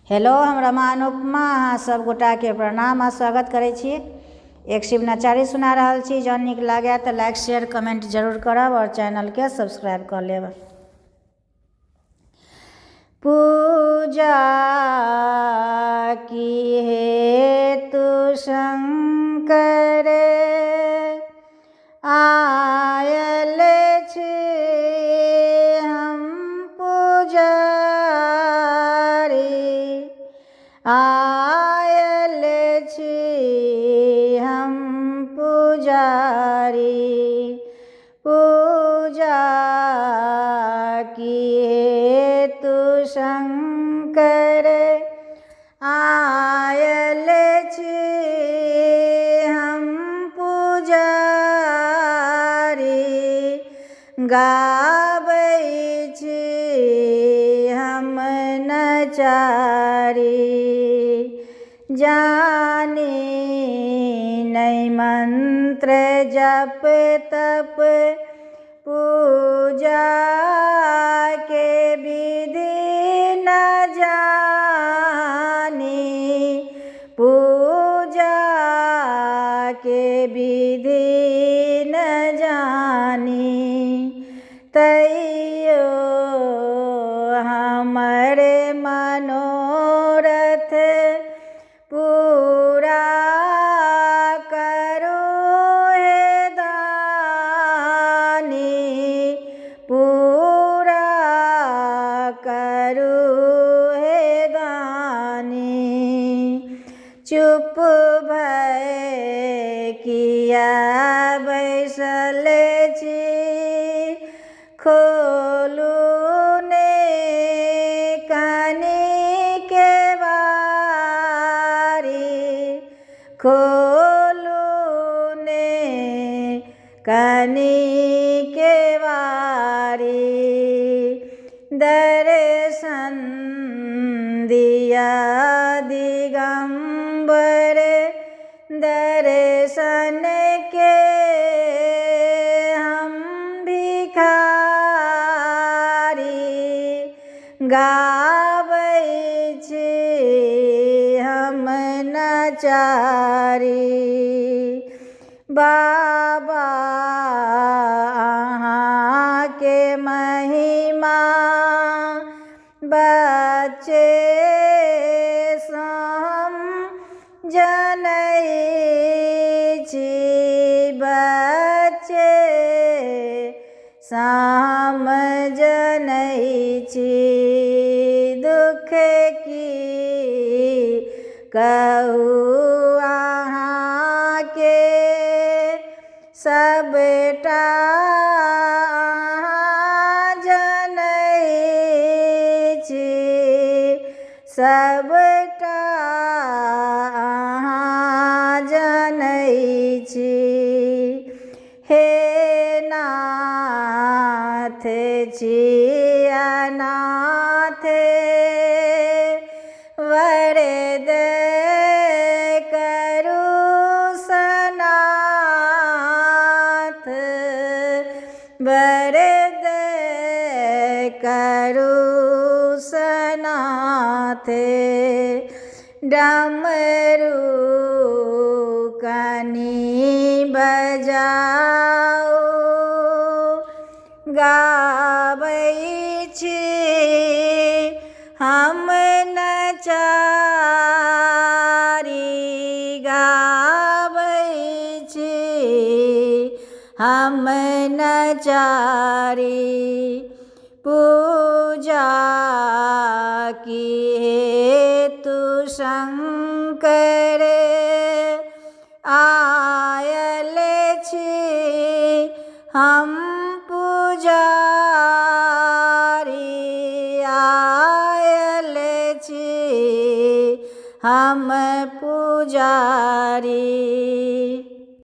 Hello, हम रमा अनुपमा अहाँ सब गोटा के प्रणाम आ स्वागत करै छी। एक शिव नचारी सुना रहल छी। जँ नीक लागे तो लाइक शेयर कमेंट जरूर करब और चैनल के सब्सक्राइब कर लेब। पूजा की हेतु शंकर आयल छी हम पुजारी, आयल छी हम पुजारी। पूजा की हेतु शंकर आयल छी हम पुजारी, गाबै छी हम नचारी। जानी नहीं मंत्र जप तप पूजा के विधि न जानी, पूजा के विधि न जानी। तैयो हमरे मनोरथ पूरा करो हे दानी, पूरा करो हे दानी। चुप भय किया बैसल छी, खोलू ने कानी के बारी, खोलू ने कानी के बारी। दर्शन दिया दिगंबर, दर्शन के हम भिखारी, गाबै छी हम नचारी। बाबा अहाँ के महिमा बच्चे सँ हम जनै छी, बच्चे सँ हम जनै छी। दुख की कहू अहाँ के सबटा अहाँ जनै छी, सबटा अहाँ जनै छी। हे नाथ छी अनाथ, वरद करू सनाथ, वरद करू सनाथ। डमरू कनी बजाओ, गाबै छी हम नचारी, गाबै छी हम नचारी। पूजा की हेतु शंकर आयल छी हम पुजारी, आयल छी हम पुजारी।